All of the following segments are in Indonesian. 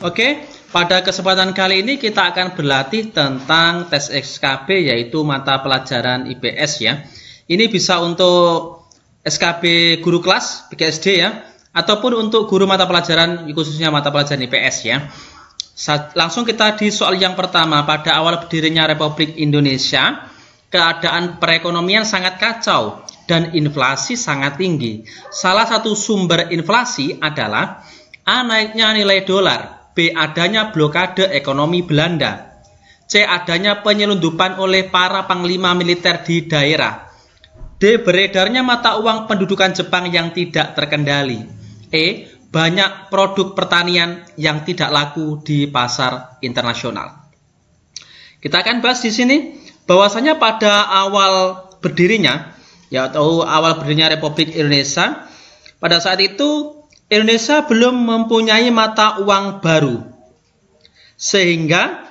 Oke, pada kesempatan kali ini kita akan berlatih tentang tes SKB, yaitu mata pelajaran IPS ya. Ini bisa untuk SKB guru kelas PGSD ya, ataupun untuk guru mata pelajaran khususnya mata pelajaran IPS ya. Langsung kita di soal yang pertama. Pada awal berdirinya Republik Indonesia, keadaan perekonomian sangat kacau dan inflasi sangat tinggi. Salah satu sumber inflasi adalah A. Naiknya nilai dolar, B. Adanya blokade ekonomi Belanda, C. Adanya penyelundupan oleh para panglima militer di daerah, D. Beredarnya mata uang pendudukan Jepang yang tidak terkendali, E. Banyak produk pertanian yang tidak laku di pasar internasional. Kita akan bahas di sini bahwasanya pada awal berdirinya Republik Indonesia, pada saat itu Indonesia belum mempunyai mata uang baru, sehingga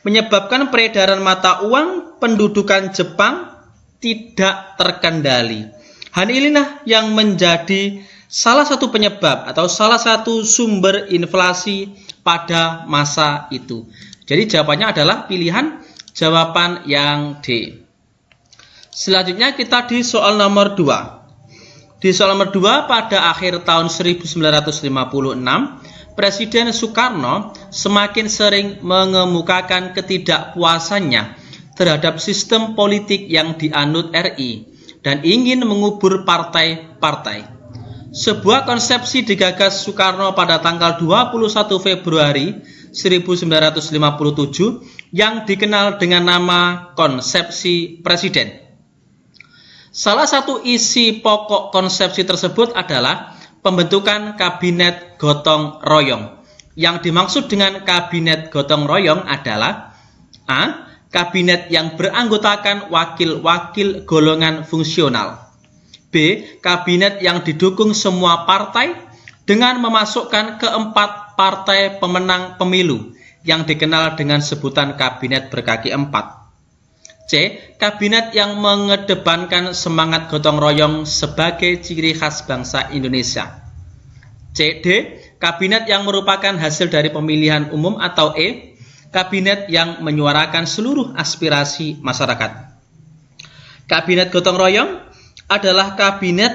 menyebabkan peredaran mata uang pendudukan Jepang tidak terkendali. Hal inilah yang menjadi salah satu penyebab atau salah satu sumber inflasi pada masa itu. Jadi jawabannya adalah pilihan jawaban yang D. Selanjutnya kita di soal nomor 2. Di soal nomor 2, pada akhir tahun 1956, Presiden Soekarno semakin sering mengemukakan ketidakpuasannya terhadap sistem politik yang dianut RI dan ingin mengubur partai-partai. Sebuah konsepsi digagas Soekarno pada tanggal 21 Februari 1957 yang dikenal dengan nama konsepsi presiden. Salah satu isi pokok konsepsi tersebut adalah pembentukan kabinet gotong royong. Yang dimaksud dengan kabinet gotong royong adalah A. Kabinet yang beranggotakan wakil-wakil golongan fungsional, B. Kabinet yang didukung semua partai dengan memasukkan keempat partai pemenang pemilu yang dikenal dengan sebutan kabinet berkaki empat, C. Kabinet yang mengedepankan semangat gotong royong sebagai ciri khas bangsa Indonesia, C. D. Kabinet yang merupakan hasil dari pemilihan umum, atau E. Kabinet yang menyuarakan seluruh aspirasi masyarakat. Kabinet gotong royong adalah kabinet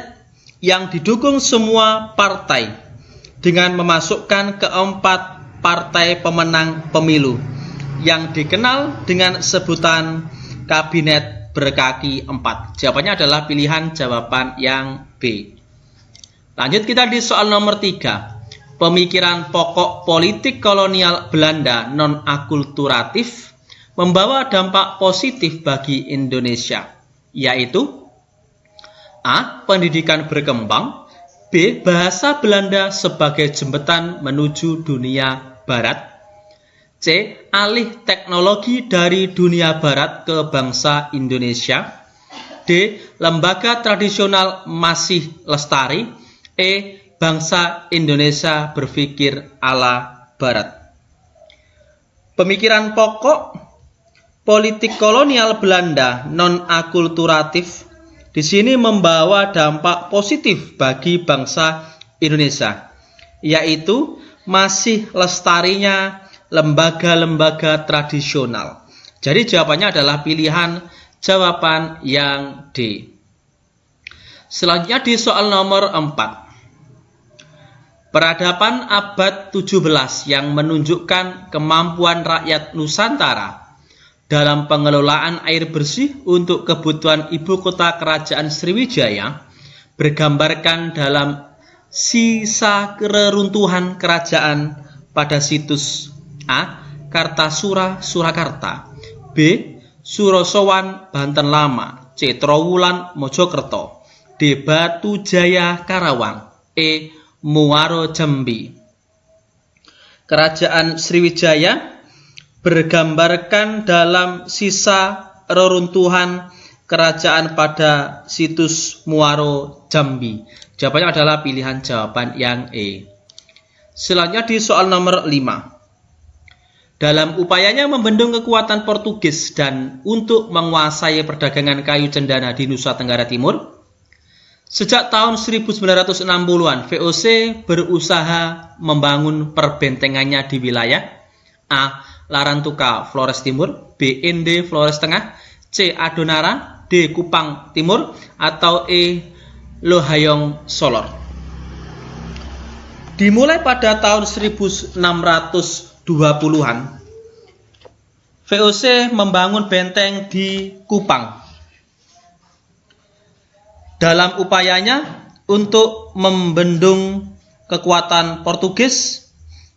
yang didukung semua partai dengan memasukkan keempat partai pemenang pemilu yang dikenal dengan sebutan kabinet berkaki empat. Jawabannya adalah pilihan jawaban yang B. Lanjut kita di soal nomor 3. Pemikiran pokok politik kolonial Belanda non-akulturatif membawa dampak positif bagi Indonesia, yaitu A. Pendidikan berkembang, B. Bahasa Belanda sebagai jembatan menuju dunia barat, C. Alih teknologi dari dunia barat ke bangsa Indonesia, D. Lembaga tradisional masih lestari, E. Bangsa Indonesia berpikir ala barat. Pemikiran pokok politik kolonial Belanda non-akulturatif di sini membawa dampak positif bagi bangsa Indonesia, yaitu masih lestarinya lembaga-lembaga tradisional. Jadi jawabannya adalah pilihan jawaban yang D. Selanjutnya di soal nomor 4. Peradaban abad 17 yang menunjukkan kemampuan rakyat Nusantara dalam pengelolaan air bersih untuk kebutuhan ibu kota kerajaan Sriwijaya bergambarkan dalam sisa keruntuhan kerajaan pada situs A. Kartasura Surakarta, B. Surosowan Banten Lama, C. Trowulan Mojokerto, D. Batu Jaya Karawang, E. Muaro Jambi. Kerajaan Sriwijaya bergambarkan dalam sisa reruntuhan kerajaan pada situs Muaro Jambi. Jawabannya adalah pilihan jawaban yang E. Selanjutnya di soal nomor 5. Dalam upayanya membendung kekuatan Portugis dan untuk menguasai perdagangan kayu cendana di Nusa Tenggara Timur, Sejak tahun 1960-an, VOC berusaha membangun perbentengannya di wilayah A. Larantuka, Flores Timur, B. Ende, Flores Tengah, C. Adonara, D. Kupang Timur, atau E. Lohayong, Solor. Dimulai pada tahun 1620-an, VOC membangun benteng di Kupang. Dalam upayanya untuk membendung kekuatan Portugis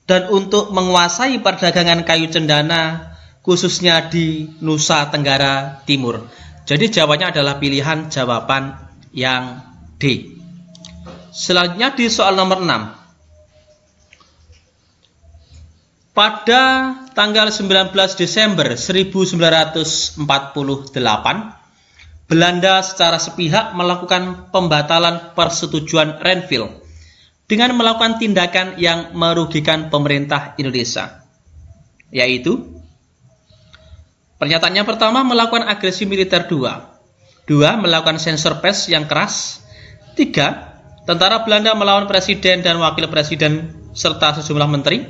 dan untuk menguasai perdagangan kayu cendana khususnya di Nusa Tenggara Timur. Jadi jawabannya adalah pilihan jawaban yang D. Selanjutnya di soal nomor 6. Pada tanggal 19 Desember 1948, Belanda secara sepihak melakukan pembatalan persetujuan Renville dengan melakukan tindakan yang merugikan pemerintah Indonesia, yaitu pernyataannya pertama melakukan agresi militer 2, melakukan sensor pers yang keras, 3, tentara Belanda melawan presiden dan wakil presiden serta sejumlah menteri,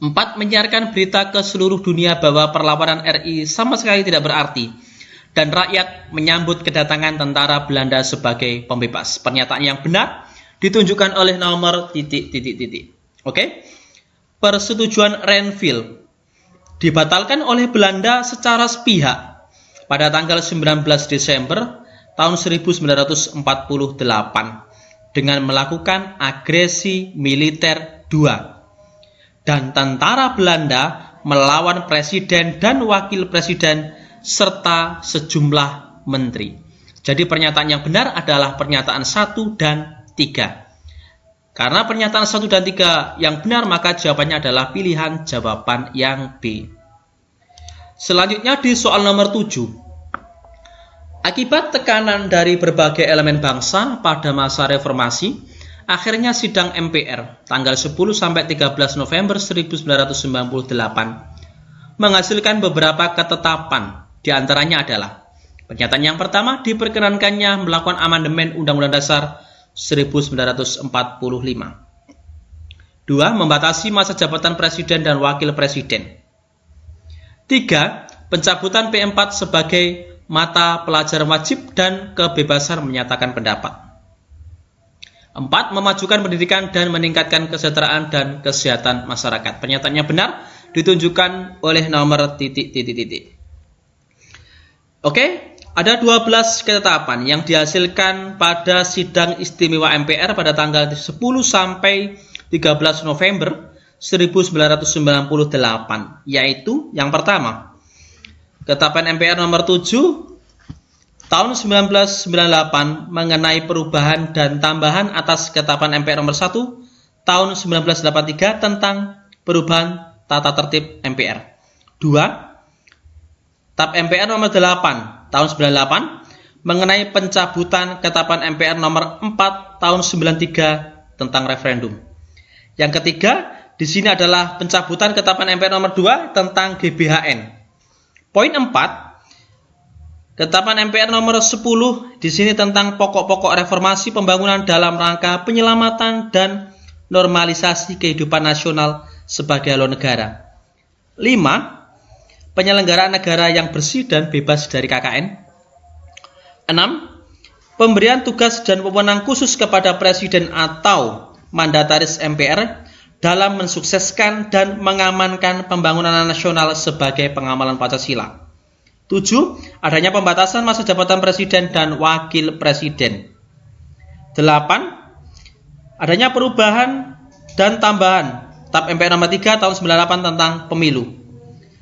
4, menyiarkan berita ke seluruh dunia bahwa perlawanan RI sama sekali tidak berarti dan rakyat menyambut kedatangan tentara Belanda sebagai pembebas. Pernyataan yang benar ditunjukkan oleh nomor titik. Oke. Persetujuan Renville dibatalkan oleh Belanda secara sepihak pada tanggal 19 Desember tahun 1948 dengan melakukan agresi militer 2. Dan tentara Belanda melawan presiden dan wakil presiden serta sejumlah menteri. Jadi pernyataan yang benar adalah pernyataan 1 dan 3. Karena pernyataan 1 dan 3 yang benar, maka jawabannya adalah pilihan jawaban yang B. Selanjutnya di soal nomor 7. Akibat tekanan dari berbagai elemen bangsa pada masa reformasi, akhirnya sidang MPR tanggal 10 sampai 13 November 1998 menghasilkan beberapa ketetapan. Di antaranya adalah pernyataan yang pertama, diperkenankannya melakukan amandemen Undang-Undang Dasar 1945. 2. Membatasi masa jabatan presiden dan wakil presiden. 3. Pencabutan P4 sebagai mata pelajaran wajib dan kebebasan menyatakan pendapat. 4. Memajukan pendidikan dan meningkatkan kesejahteraan dan kesehatan masyarakat. Pernyataannya benar ditunjukkan oleh nomor titik. Oke, ada 12 ketetapan yang dihasilkan pada sidang istimewa MPR pada tanggal 10 sampai 13 November 1998, yaitu yang pertama, ketetapan MPR nomor 7 tahun 1998 mengenai perubahan dan tambahan atas ketetapan MPR nomor 1 tahun 1983 tentang perubahan tata tertib MPR. 2. TAP MPR nomor 8 tahun 98 mengenai pencabutan ketetapan MPR nomor 4 tahun 93 tentang referendum. Yang ketiga, di sini adalah pencabutan ketetapan MPR nomor 2 tentang GBHN. Poin 4, ketetapan MPR nomor 10 di sini tentang pokok-pokok reformasi pembangunan dalam rangka penyelamatan dan normalisasi kehidupan nasional sebagai haluan negara. 5. Penyelenggaraan negara yang bersih dan bebas dari KKN. 6. Pemberian tugas dan wewenang khusus kepada presiden atau mandataris MPR dalam mensukseskan dan mengamankan pembangunan nasional sebagai pengamalan Pancasila. 7. Adanya pembatasan masa jabatan presiden dan wakil presiden. 8. Adanya perubahan dan tambahan TAP MPR nomor 3 tahun 98 tentang pemilu.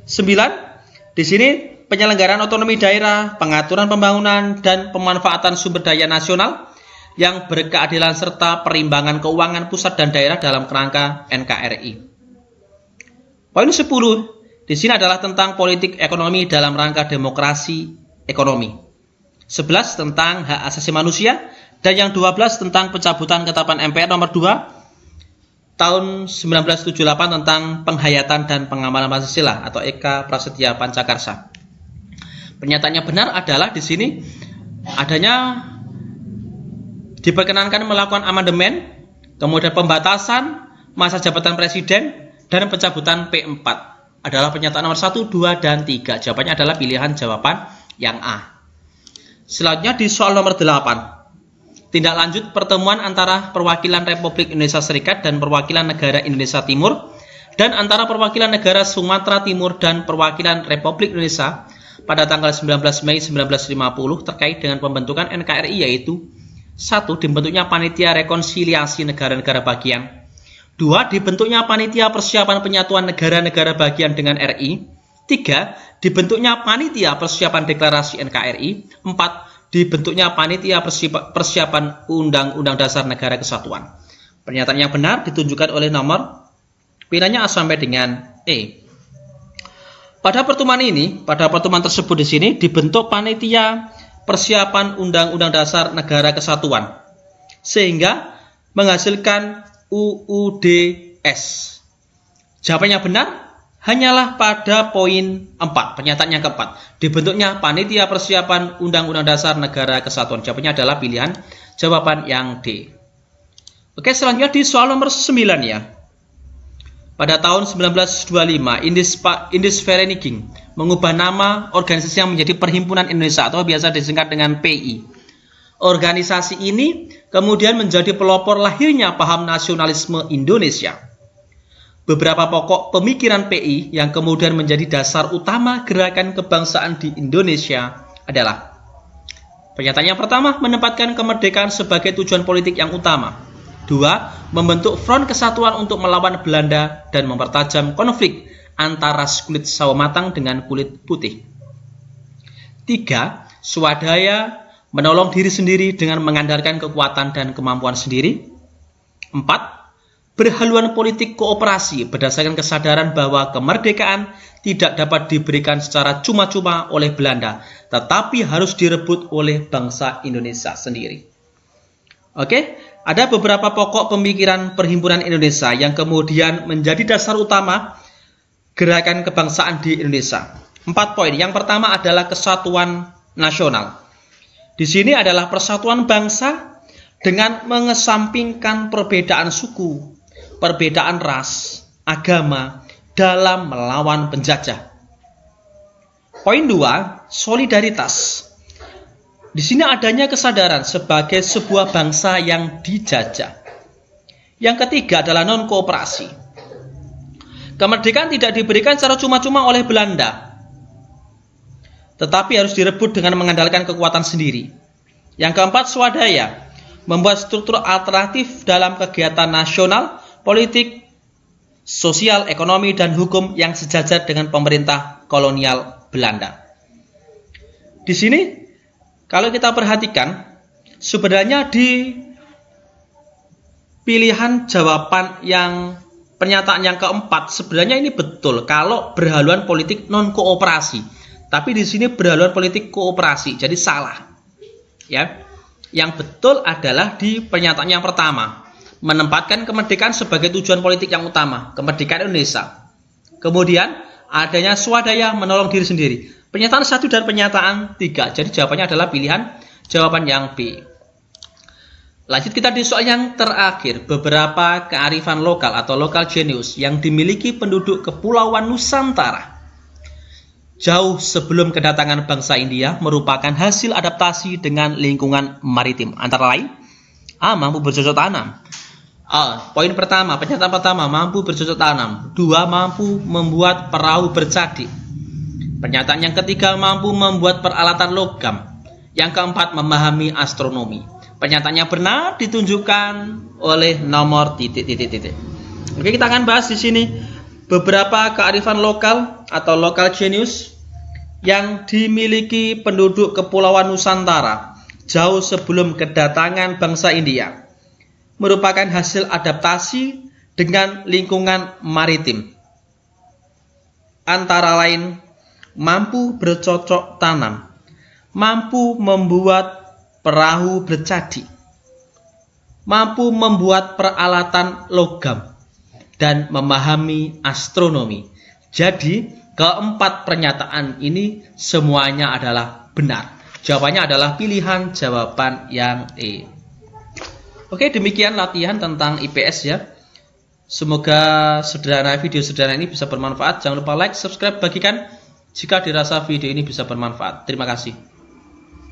9. Di sini penyelenggaraan otonomi daerah, pengaturan pembangunan dan pemanfaatan sumber daya nasional yang berkeadilan serta perimbangan keuangan pusat dan daerah dalam kerangka NKRI. Poin 10 di sini adalah tentang politik ekonomi dalam rangka demokrasi ekonomi. 11 tentang hak asasi manusia dan yang 12 tentang pencabutan ketetapan MPR nomor 2 tahun 1978 tentang penghayatan dan pengamalan Pancasila atau Eka Prasetya Pancakarsa. Pernyataan yang benar adalah di sini adanya diperkenankan melakukan amandemen, kemudian pembatasan masa jabatan presiden, dan pencabutan P4. Adalah pernyataan nomor 1, 2, dan 3. Jawabannya adalah pilihan jawaban yang A. Selanjutnya di soal nomor 8. Tindak lanjut pertemuan antara perwakilan Republik Indonesia Serikat dan perwakilan negara Indonesia Timur dan antara perwakilan negara Sumatera Timur dan perwakilan Republik Indonesia pada tanggal 19 Mei 1950 terkait dengan pembentukan NKRI, yaitu 1. Dibentuknya Panitia Rekonsiliasi Negara-Negara Bagian. 2. Dibentuknya Panitia Persiapan Penyatuan Negara-Negara Bagian dengan RI. 3. Dibentuknya Panitia Persiapan Deklarasi NKRI. 4. Dibentuknya Panitia Persiapan Undang-Undang Dasar Negara Kesatuan. Pernyataan yang benar ditunjukkan oleh nomor pilihannya A sampai dengan E. Pada pertemuan tersebut di sini dibentuk Panitia Persiapan Undang-Undang Dasar Negara Kesatuan sehingga menghasilkan UUDS. Jawabannya benar hanyalah pada poin 4, pernyataan yang keempat. Dibentuknya Panitia Persiapan Undang-Undang Dasar Negara Kesatuan. Jawabannya adalah pilihan jawaban yang D. Oke, selanjutnya di soal nomor 9 ya. Pada tahun 1925, Indis Vereniging mengubah nama organisasi yang menjadi Perhimpunan Indonesia atau biasa disingkat dengan PI. Organisasi ini kemudian menjadi pelopor lahirnya paham nasionalisme Indonesia. Beberapa pokok pemikiran PI yang kemudian menjadi dasar utama gerakan kebangsaan di Indonesia adalah: pernyataan yang pertama, menempatkan kemerdekaan sebagai tujuan politik yang utama. 2. Membentuk front kesatuan untuk melawan Belanda dan mempertajam konflik antara kulit sawo matang dengan kulit putih. 3. Swadaya, menolong diri sendiri dengan mengandalkan kekuatan dan kemampuan sendiri. 4. Berhaluan politik kooperasi berdasarkan kesadaran bahwa kemerdekaan tidak dapat diberikan secara cuma-cuma oleh Belanda, tetapi harus direbut oleh bangsa Indonesia sendiri. Oke, ada beberapa pokok pemikiran Perhimpunan Indonesia yang kemudian menjadi dasar utama gerakan kebangsaan di Indonesia. 4 poin. Yang pertama adalah kesatuan nasional. Di sini adalah persatuan bangsa dengan mengesampingkan perbedaan suku, perbedaan ras, agama dalam melawan penjajah. Poin 2, solidaritas. Di sini adanya kesadaran sebagai sebuah bangsa yang dijajah. Yang ketiga adalah non-kooperasi. Kemerdekaan tidak diberikan secara cuma-cuma oleh Belanda, tetapi harus direbut dengan mengandalkan kekuatan sendiri. Yang keempat, swadaya, membuat struktur alternatif dalam kegiatan nasional, politik, sosial, ekonomi, dan hukum yang sejajar dengan pemerintah kolonial Belanda. Di sini, kalau kita perhatikan, sebenarnya di pilihan jawaban yang pernyataan yang keempat, sebenarnya ini betul kalau berhaluan politik non-kooperasi. Tapi di sini berhaluan politik kooperasi, jadi salah. Ya, yang betul adalah di pernyataan yang pertama, menempatkan kemerdekaan sebagai tujuan politik yang utama, kemerdekaan Indonesia. Kemudian adanya swadaya, menolong diri sendiri. Pernyataan 1 dan pernyataan 3. Jadi jawabannya adalah pilihan jawaban yang B. Lanjut kita di soal yang terakhir, beberapa kearifan lokal atau local genius yang dimiliki penduduk Kepulauan Nusantara jauh sebelum kedatangan bangsa India merupakan hasil adaptasi dengan lingkungan maritim. Antara lain, A. Mampu bercocok tanam. Poin pertama, pernyataan pertama, mampu bercocok tanam. 2. Mampu membuat perahu bercadik. Pernyataan yang ketiga, mampu membuat peralatan logam. Yang keempat, memahami astronomi. Pernyataannya benar ditunjukkan oleh nomor titik. Oke, kita akan bahas di sini beberapa kearifan lokal atau local genius yang dimiliki penduduk Kepulauan Nusantara jauh sebelum kedatangan bangsa India, merupakan hasil adaptasi dengan lingkungan maritim. Antara lain, mampu bercocok tanam, mampu membuat perahu bercadik, mampu membuat peralatan logam, dan memahami astronomi. Jadi, keempat pernyataan ini semuanya adalah benar. Jawabannya adalah pilihan jawaban yang E. Oke, demikian latihan tentang IPS ya. Semoga video sederhana ini bisa bermanfaat. Jangan lupa like, subscribe, bagikan jika dirasa video ini bisa bermanfaat. Terima kasih.